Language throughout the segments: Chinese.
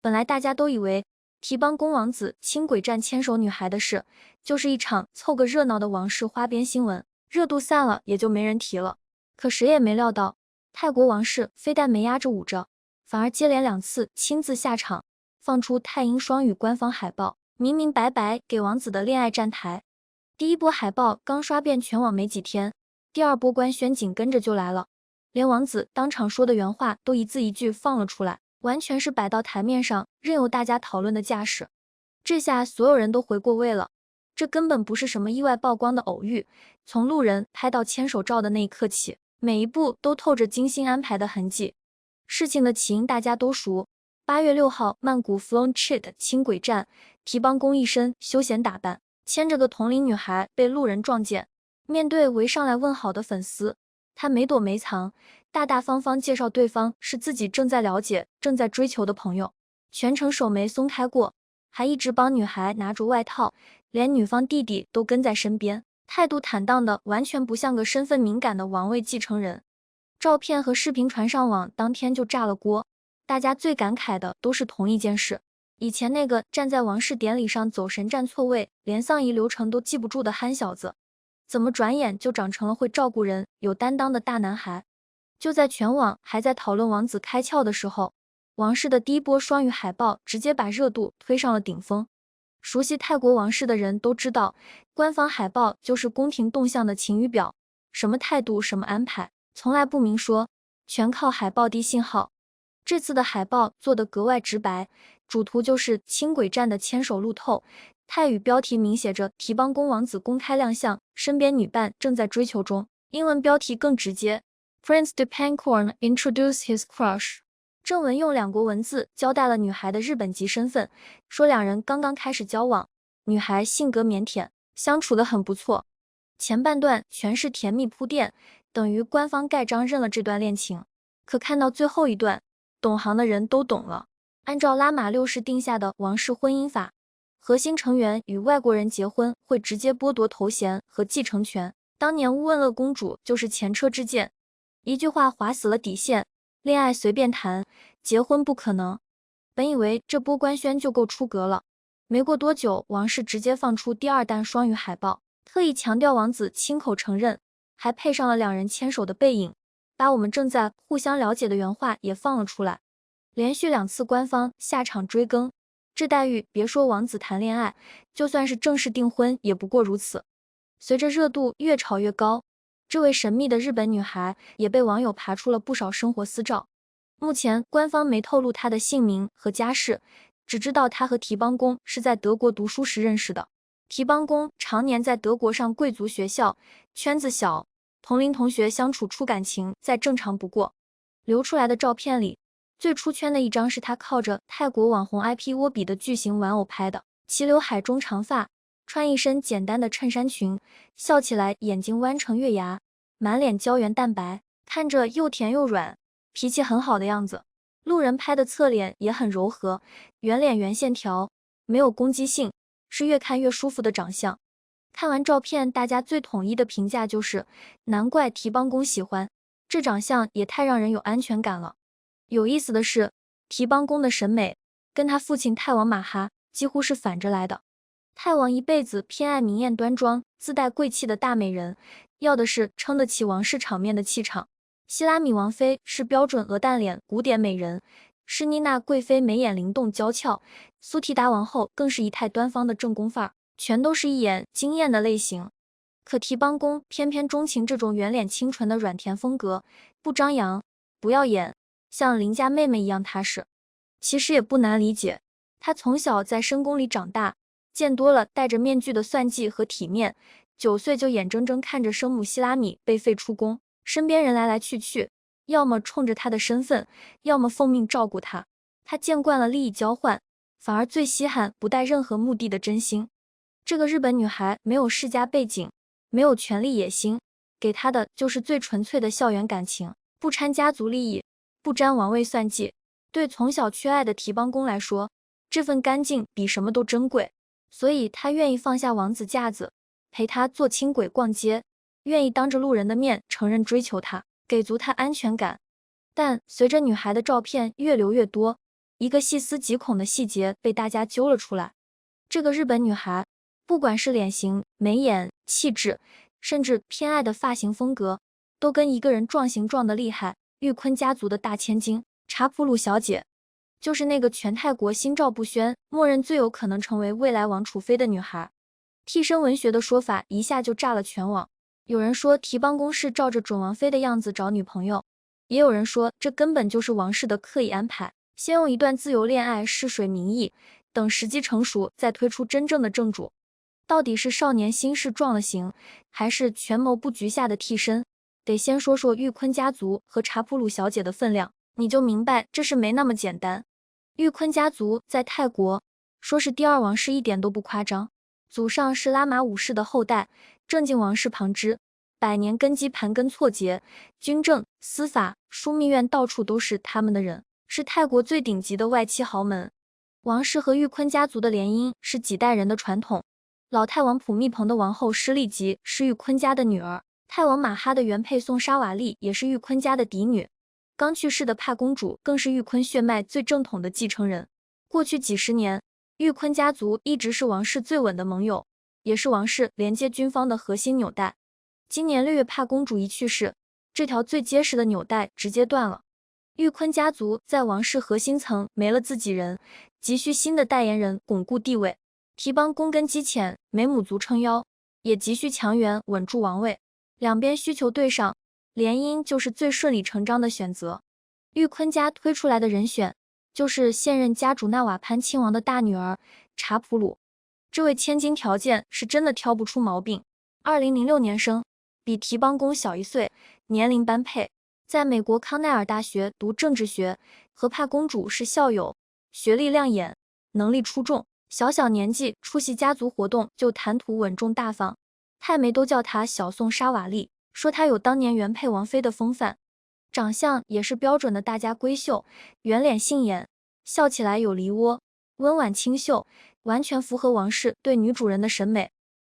本来大家都以为提帮宫王子轻轨站牵手女孩的事，就是一场凑个热闹的王室花边新闻，热度散了也就没人提了。可谁也没料到，泰国王室非但没压着捂着，反而接连2次亲自下场，放出泰英双语官方海报，明明白白给王子的恋爱站台。第一波海报刚刷遍全网没几天，第二波官宣紧跟着就来了，连王子当场说的原话都一字一句放了出来，完全是摆到台面上，任由大家讨论的架势。这下所有人都回过味了，这根本不是什么意外曝光的偶遇，从路人拍到牵手照的那一刻起，每一步都透着精心安排的痕迹。事情的起因大家都熟，8月6号曼谷 Phunchit 轻轨站，提帮宫一身休闲打扮，牵着个同龄女孩被路人撞见，面对围上来问好的粉丝，他没躲没藏，大大方方介绍对方是自己正在了解、正在追求的朋友，全程手没松开过，还一直帮女孩拿着外套，连女方弟弟都跟在身边，态度坦荡的完全不像个身份敏感的王位继承人。照片和视频传上网，当天就炸了锅。大家最感慨的都是同一件事，以前那个站在王室典礼上走神占错位，连丧仪流程都记不住的憨小子，怎么转眼就长成了会照顾人、有担当的大男孩。就在全网还在讨论王子开窍的时候，王室的第一波双语海报直接把热度推上了顶峰。熟悉泰国王室的人都知道，官方海报就是宫廷动向的晴雨表，什么态度什么安排，从来不明说，全靠海报递信号。这次的海报做得格外直白，主图就是轻轨站的牵手路透，泰语标题明写着提帮宫王子公开亮相，身边女伴正在追求中，英文标题更直接 Prince Dipankarn introduce his crush。 正文用2国文字交代了女孩的日本籍身份，说两人刚刚开始交往，女孩性格腼腆，相处得很不错。前半段全是甜蜜铺垫，等于官方盖章认了这段恋情。可看到最后一段，懂行的人都懂了。按照拉玛6世定下的王室婚姻法，核心成员与外国人结婚会直接剥夺头衔和继承权。当年乌汶勒公主就是前车之鉴，一句话划死了底线，恋爱随便谈，结婚不可能。本以为这波官宣就够出格了，没过多久，王室直接放出第2弹双语海报，特意强调王子亲口承认，还配上了2人牵手的背影，把我们正在互相了解的原话也放了出来。连续2次官方下场追更，这待遇别说王子谈恋爱，就算是正式订婚也不过如此。随着热度越炒越高，这位神秘的日本女孩也被网友爬出了不少生活私照。目前官方没透露她的姓名和家世，只知道她和提帮宫是在德国读书时认识的。提帮宫常年在德国上贵族学校，圈子小，同龄同学相处出感情再正常不过。流出来的照片里，最出圈的一张是他靠着泰国网红 IP 窝比的巨型玩偶拍的，齐刘海中长发，穿一身简单的衬衫裙，笑起来眼睛弯成月牙，满脸胶原蛋白，看着又甜又软，脾气很好的样子。路人拍的侧脸也很柔和，圆脸圆线条，没有攻击性，是越看越舒服的长相。看完照片，大家最统一的评价就是，难怪提帮宫喜欢，这长相也太让人有安全感了。有意思的是，提帮宫的审美跟他父亲泰王马哈几乎是反着来的。泰王一辈子偏爱明艳端庄、自带贵气的大美人，要的是撑得起王室场面的气场。希拉米王妃是标准鹅蛋脸古典美人，施妮娜贵妃眉眼灵动娇俏，苏提达王后更是仪态端方的正宫范儿，全都是一眼惊艳的类型。可提帮宫偏偏钟情这种圆脸清纯的软甜风格，不张扬，不耀眼，像邻家妹妹一样踏实。其实也不难理解，她从小在深宫里长大，见多了戴着面具的算计和体面，9岁就眼睁睁看着生母希拉米被废出宫，身边人来来去去，要么冲着她的身份，要么奉命照顾她。她见惯了利益交换，反而最稀罕不带任何目的的真心。这个日本女孩没有世家背景，没有权力野心，给她的就是最纯粹的校园感情，不掺家族利益，不沾王位算计。对从小缺爱的提帮宫来说，这份干净比什么都珍贵，所以她愿意放下王子架子，陪他坐轻轨逛街，愿意当着路人的面承认追求他，给足他安全感。但随着女孩的照片越流越多，一个细思极恐的细节被大家揪了出来。这个日本女孩，不管是脸型、眉眼、气质，甚至偏爱的发型风格，都跟一个人撞型撞得厉害。玉坤家族的大千金查普鲁小姐，就是那个全泰国心照不宣，默认最有可能成为未来王储妃的女孩。替身文学的说法一下就炸了全网。有人说提帮宫是照着准王妃的样子找女朋友，也有人说这根本就是王室的刻意安排，先用一段自由恋爱试水民意，等时机成熟再推出真正的正主。到底是少年心事撞了型，还是权谋布局下的替身？得先说说玉坤家族和查普鲁小姐的分量，你就明白这事没那么简单。玉坤家族在泰国说是第二王室一点都不夸张，祖上是拉玛五世的后代，正经王室旁支，百年根基盘根错节，军政、司法、枢密院到处都是他们的人，是泰国最顶级的外戚豪门。王室和玉坤家族的联姻是几代人的传统。老泰王普密蓬的王后施利吉是玉坤家的女儿，泰王马哈的原配宋沙瓦丽也是玉坤家的嫡女，刚去世的帕公主更是玉坤血脉最正统的继承人。过去几十年，玉坤家族一直是王室最稳的盟友，也是王室连接军方的核心纽带。今年6月帕公主一去世，这条最结实的纽带直接断了。玉坤家族在王室核心层没了自己人，急需新的代言人巩固地位。提帮宫根基浅，没母族撑腰，也急需强援稳住王位。两边需求对上，联姻就是最顺理成章的选择。玉坤家推出来的人选，就是现任家主纳瓦潘亲王的大女儿查普鲁。这位千金条件是真的挑不出毛病。2006年生，比提帮宫小1岁，年龄般配。在美国康奈尔大学读政治学，和帕公主是校友，学历亮眼，能力出众。小小年纪出席家族活动就谈吐稳重大方，泰媒都叫她小宋沙瓦丽，说她有当年原配王妃的风范。长相也是标准的大家闺秀，圆脸杏眼，笑起来有梨窝，温婉清秀，完全符合王室对女主人的审美。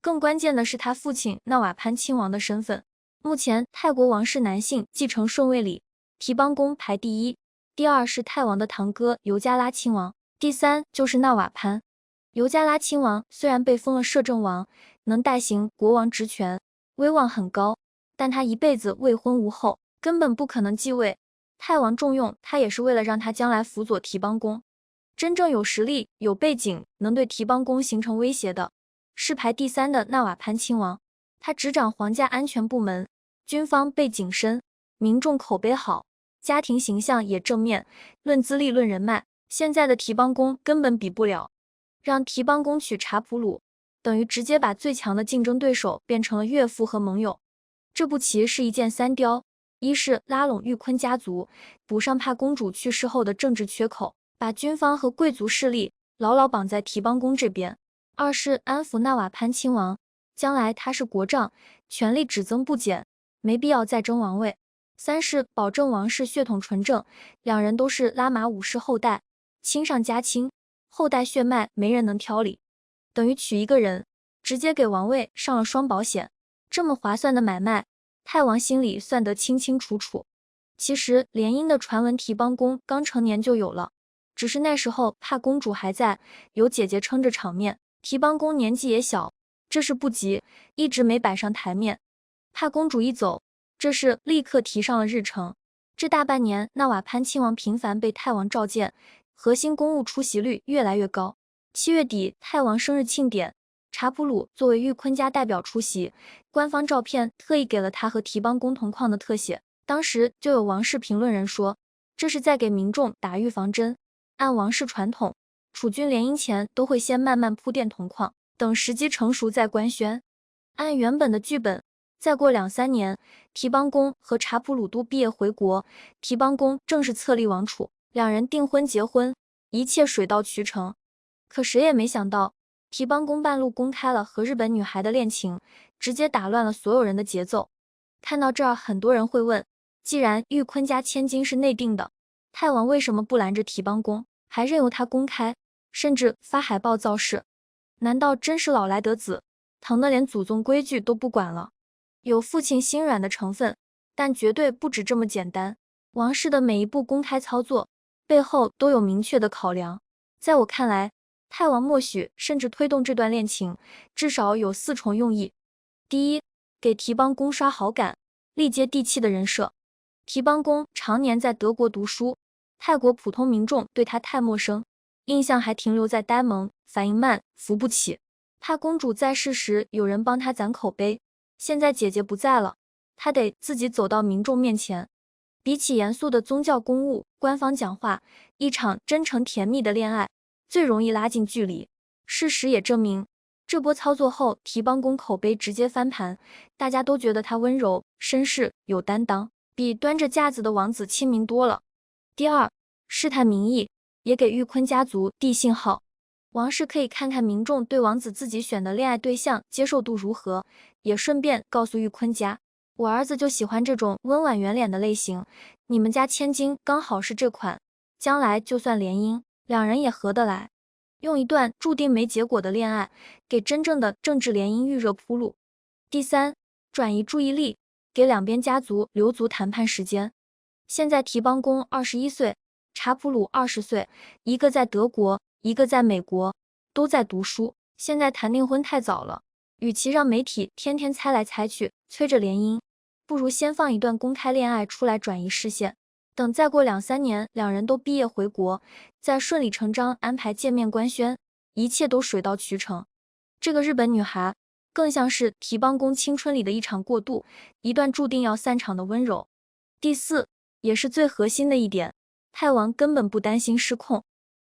更关键的是她父亲纳瓦潘亲王的身份。目前泰国王室男性继承顺位里，提帮宫排第一，第二是泰王的堂哥尤加拉亲王，第三就是纳瓦潘。尤加拉亲王虽然被封了摄政王，能代行国王职权，威望很高，但他一辈子未婚无后，根本不可能继位。泰王重用他也是为了让他将来辅佐提帮宫。真正有实力、有背景，能对提帮宫形成威胁的，是排第三的纳瓦潘亲王。他执掌皇家安全部门，军方背景深，民众口碑好，家庭形象也正面，论资历论人脉，现在的提帮宫根本比不了。让提帮宫娶查普鲁，等于直接把最强的竞争对手变成了岳父和盟友。这步棋是一箭三雕，一是拉拢玉坤家族，补上帕公主去世后的政治缺口，把军方和贵族势力牢牢绑在提帮宫这边；二是安抚纳瓦潘亲王，将来他是国丈，权力只增不减，没必要再争王位；三是保证王室血统纯正，两人都是拉玛五世后代，亲上加亲，后代血脉没人能挑理，等于娶一个人，直接给王位上了双保险。这么划算的买卖，泰王心里算得清清楚楚。其实联姻的传闻提帮宫刚成年就有了，只是那时候帕公主还在，有姐姐撑着场面，提帮宫年纪也小，这事不急，一直没摆上台面。帕公主一走，这事立刻提上了日程。这大半年，纳瓦潘亲王频繁被泰王召见，核心公务出席率越来越高。7月底，泰王生日庆典，查普鲁作为玉坤家代表出席，官方照片特意给了他和提帮宫同框的特写。当时就有王室评论人说，这是在给民众打预防针。按王室传统，储君联姻前都会先慢慢铺垫同框，等时机成熟再官宣。按原本的剧本，再过2-3年，提帮宫和查普鲁都毕业回国，提帮宫正式册立王储，两人订婚结婚，一切水到渠成。可谁也没想到，提帮宫半路公开了和日本女孩的恋情，直接打乱了所有人的节奏。看到这儿，很多人会问，既然玉坤家千金是内定的，泰王为什么不拦着提帮宫，还任由他公开，甚至发海报造势？难道真是老来得子，疼得连祖宗规矩都不管了？有父亲心软的成分，但绝对不止这么简单。王室的每一步公开操作，背后都有明确的考量。在我看来，太王默许甚至推动这段恋情，至少有4重用意。第一，给提帮公刷好感，力接地气的人设。提帮公常年在德国读书，泰国普通民众对他太陌生，印象还停留在呆萌、反应慢、扶不起。怕公主在世时有人帮他攒口碑，现在姐姐不在了，他得自己走到民众面前。比起严肃的宗教公务、官方讲话，一场真诚甜蜜的恋爱最容易拉近距离。事实也证明，这波操作后，提帮公口碑直接翻盘，大家都觉得他温柔、绅士、有担当，比端着架子的王子亲民多了。第二，试探民意，也给玉坤家族递信号。王室可以看看民众对王子自己选的恋爱对象接受度如何，也顺便告诉玉坤家，我儿子就喜欢这种温婉圆脸的类型，你们家千金刚好是这款，将来就算联姻，两人也合得来。用一段注定没结果的恋爱，给真正的政治联姻预热铺路。第三，转移注意力，给两边家族留足谈判时间。现在提帮公21岁，查普鲁20岁，一个在德国，一个在美国，都在读书，现在谈订婚太早了，与其让媒体天天猜来猜去，催着联姻，不如先放一段公开恋爱出来转移视线，等再过2-3年，两人都毕业回国，再顺理成章安排见面官宣，一切都水到渠成。这个日本女孩更像是提帮公青春里的一场过渡，一段注定要散场的温柔。第四，也是最核心的一点，泰王根本不担心失控。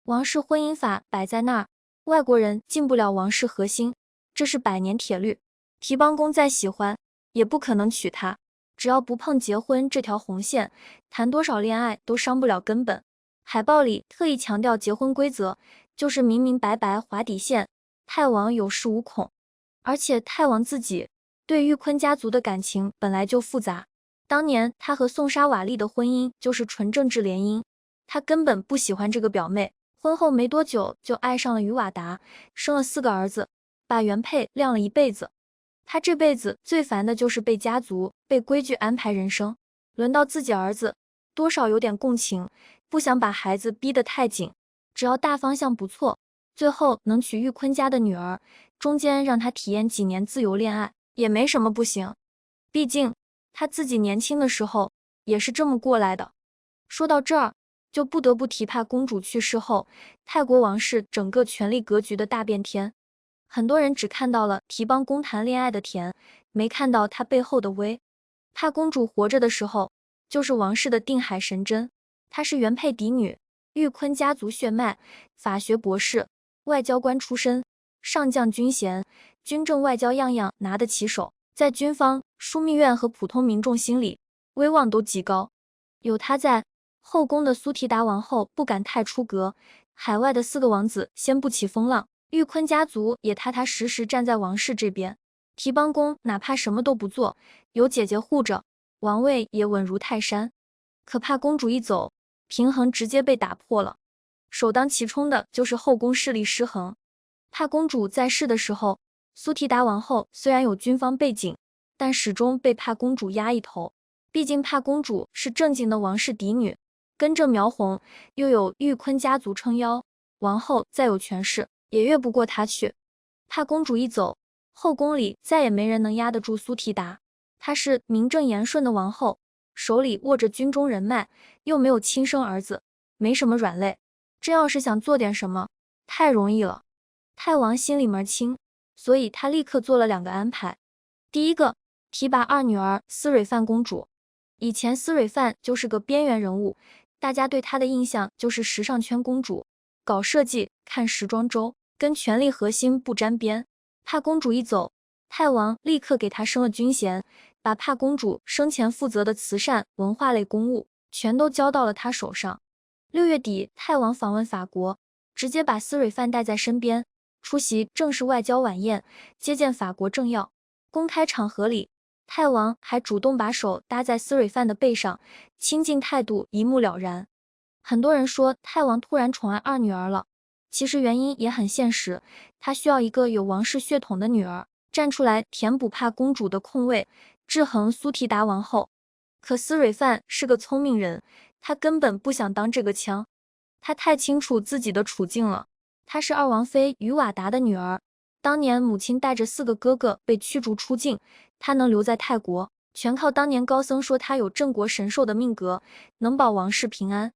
王室婚姻法摆在那儿，外国人进不了王室核心，这是百年铁律。提帮公再喜欢，也不可能娶她，只要不碰结婚这条红线，谈多少恋爱都伤不了根本。海报里特意强调结婚规则，就是明明白白划底线，泰王有恃无恐。而且泰王自己对玉坤家族的感情本来就复杂，当年他和宋莎瓦丽的婚姻就是纯政治联姻，他根本不喜欢这个表妹，婚后没多久就爱上了于瓦达，生了4个儿子，把原配晾了一辈子。他这辈子最烦的就是被家族、被规矩安排人生，轮到自己儿子，多少有点共情，不想把孩子逼得太紧，只要大方向不错，最后能娶玉坤家的女儿，中间让他体验几年自由恋爱，也没什么不行。毕竟他自己年轻的时候也是这么过来的。说到这儿，就不得不提怕公主去世后，泰国王室整个权力格局的大变天。很多人只看到了提帮公谈恋爱的甜，没看到他背后的危。怕公主活着的时候，就是王室的定海神针。她是原配嫡女，玉坤家族血脉，法学博士，外交官出身，上将军衔，军政外交样样拿得起手，在军方、枢密院和普通民众心里，威望都极高。有她在，后宫的苏提达王后不敢太出格，海外的4个王子掀不起风浪，玉坤家族也踏踏实实站在王室这边。提帮公哪怕什么都不做，有姐姐护着，王位也稳如泰山。可怕公主一走，平衡直接被打破了。首当其冲的就是后宫势力失衡。怕公主在世的时候，苏提达王后虽然有军方背景，但始终被怕公主压一头。毕竟怕公主是正经的王室嫡女，跟着苗红，又有玉坤家族撑腰，王后再有权势，也越不过她去。怕公主一走，后宫里再也没人能压得住苏提达。她是名正言顺的王后，手里握着军中人脉，又没有亲生儿子，没什么软肋。真要是想做点什么，太容易了。泰王心里门清，所以他立刻做了2个安排。第一个，提拔二女儿斯蕊范公主。以前斯蕊范就是个边缘人物，大家对她的印象就是时尚圈公主，搞设计，看时装周，跟权力核心不沾边。怕公主一走，泰王立刻给她升了军衔，把怕公主生前负责的慈善、文化类公务全都交到了她手上。6月底，泰王访问法国，直接把斯蕊范带在身边，出席正式外交晚宴，接见法国政要。公开场合里，泰王还主动把手搭在斯蕊范的背上，亲近态度一目了然。很多人说泰王突然宠爱二女儿了，其实原因也很现实，他需要一个有王室血统的女儿，站出来填补怕公主的空位，制衡苏提达王后。可斯蕊范是个聪明人，他根本不想当这个枪，她太清楚自己的处境了。她是二王妃于瓦达的女儿，当年母亲带着4个哥哥被驱逐出境，她能留在泰国，全靠当年高僧说她有镇国神兽的命格，能保王室平安。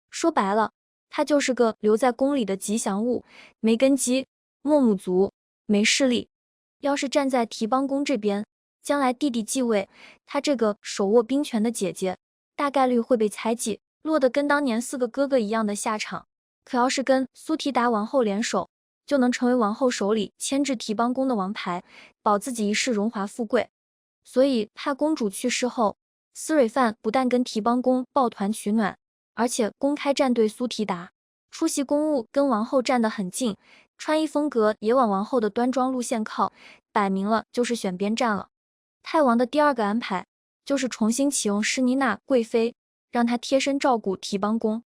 说白了，她就是个留在宫里的吉祥物，没根基，莫母族，没势力。要是站在提邦宫这边，将来弟弟继位，她这个手握兵权的姐姐，大概率会被猜忌，落得跟当年4个哥哥一样的下场。可要是跟苏提达王后联手，就能成为王后手里牵制提邦宫的王牌，保自己一世荣华富贵。所以怕公主去世后，斯蕊范不但跟提邦宫抱团取暖，而且公开站队苏提达，出席公务跟王后站得很近，穿衣风格也往王后的端庄路线靠，摆明了就是选边站了。泰王的第2个安排就是重新启用施妮娜贵妃，让她贴身照顾提邦宫。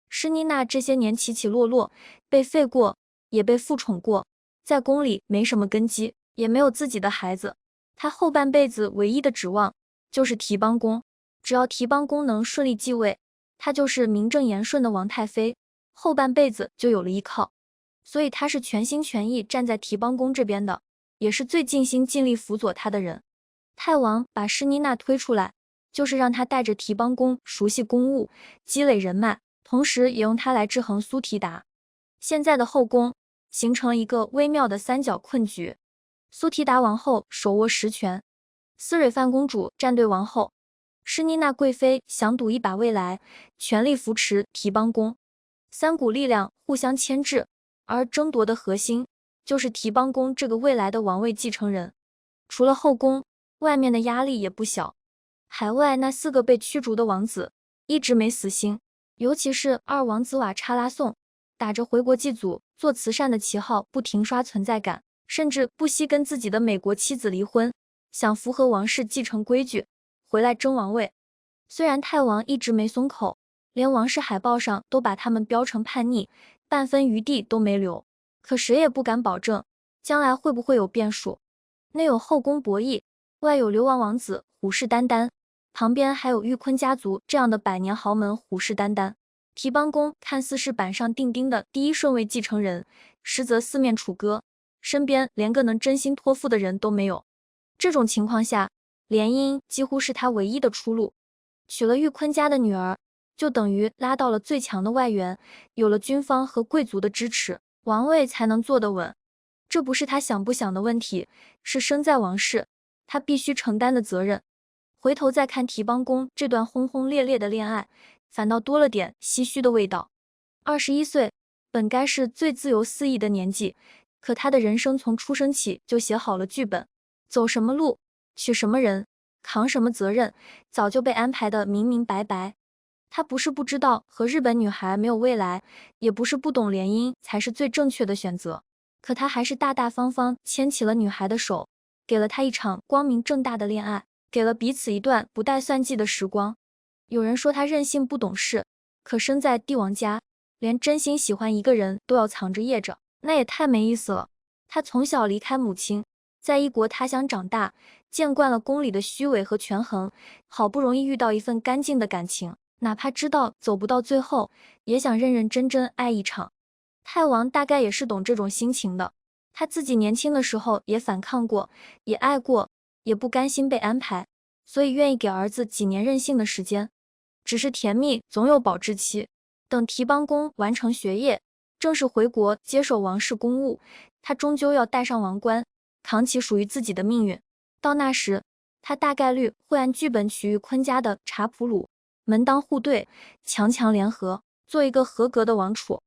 施妮娜这些年起起落落，被废过，也被复宠过，在宫里没什么根基，也没有自己的孩子。她后半辈子唯一的指望就是提邦宫，只要提邦宫能顺利继位，她就是名正言顺的王太妃，后半辈子就有了依靠。所以她是全心全意站在提邦宫这边的，也是最尽心尽力辅佐她的人。泰王把施妮娜推出来，就是让她带着提邦宫熟悉公务，积累人脉，同时也用她来制衡苏提达。现在的后宫形成了一个微妙的3角困局。苏提达王后手握实权，斯蕊范公主站队王后，施妮娜贵妃想赌一把未来，全力扶持提邦宫，3股力量互相牵制，而争夺的核心就是提邦宫这个未来的王位继承人。除了后宫，外面的压力也不小。海外那4个被驱逐的王子一直没死心，尤其是2王子瓦查拉颂，打着回国祭祖、做慈善的旗号，不停刷存在感，甚至不惜跟自己的美国妻子离婚，想符合王室继承规矩，回来争王位。虽然泰王一直没松口，连王室海报上都把他们标成叛逆，半分余地都没留，可谁也不敢保证将来会不会有变数。内有后宫博弈，外有流亡王子虎视眈眈，旁边还有玉坤家族这样的百年豪门虎视眈眈。提邦宫看似是板上钉钉的第1顺位继承人，实则4面楚歌，身边连个能真心托付的人都没有。这种情况下，联姻几乎是他唯一的出路。娶了玉坤家的女儿，就等于拉到了最强的外援，有了军方和贵族的支持，王位才能坐得稳。这不是他想不想的问题，是生在王室，他必须承担的责任。回头再看提邦宫这段轰轰烈烈的恋爱，反倒多了点唏嘘的味道。21岁，本该是最自由肆意的年纪，可他的人生从出生起就写好了剧本，走什么路，娶什么人，扛什么责任，早就被安排得明明白白。他不是不知道和日本女孩没有未来，也不是不懂联姻才是最正确的选择，可他还是大大方方牵起了女孩的手，给了她一场光明正大的恋爱，给了彼此一段不带算计的时光。有人说他任性不懂事，可生在帝王家，连真心喜欢一个人都要藏着掖着，那也太没意思了。他从小离开母亲，在异国他乡长大，见惯了宫里的虚伪和权衡，好不容易遇到一份干净的感情，哪怕知道走不到最后，也想认认真真爱一场。泰王大概也是懂这种心情的，他自己年轻的时候也反抗过，也爱过，也不甘心被安排，所以愿意给儿子几年任性的时间。只是甜蜜总有保质期，等提邦公完成学业，正式回国接手王室公务，他终究要戴上王冠，扛起属于自己的命运。到那时，他大概率会按剧本取玉坤家的查普鲁，门当户对，强强联合，做一个合格的王储。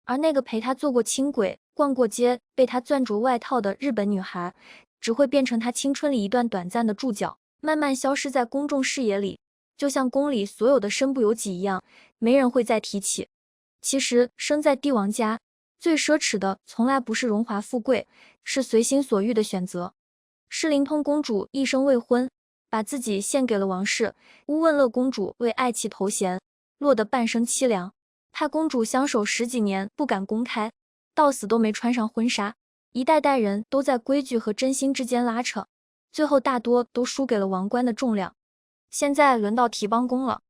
而那个陪他做过轻轨、逛过街、被他攥着外套的日本女孩，只会变成他青春里一段短暂的注脚，慢慢消失在公众视野里，就像宫里所有的身不由己一样，没人会再提起。其实生在帝王家，最奢侈的从来不是荣华富贵，是随心所欲的选择。诗灵通公主一生未婚，把自己献给了王室；乌汶乐公主为爱妻头衔，落得半生凄凉。怕公主相守10几年不敢公开，到死都没穿上婚纱。一代代人都在规矩和真心之间拉扯，最后大多都输给了王冠的重量。现在轮到提邦公了，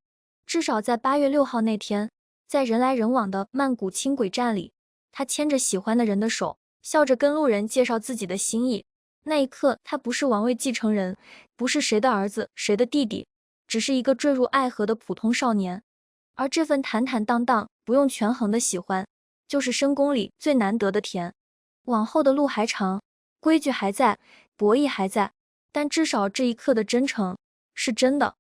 至少在8月6号那天，在人来人往的曼谷轻轨站里，他牵着喜欢的人的手，笑着跟路人介绍自己的心意。那一刻，他不是王位继承人，不是谁的儿子，谁的弟弟，只是一个坠入爱河的普通少年。而这份坦坦荡荡、不用权衡的喜欢，就是深宫里最难得的甜。往后的路还长，规矩还在，博弈还在，但至少这一刻的真诚是真的。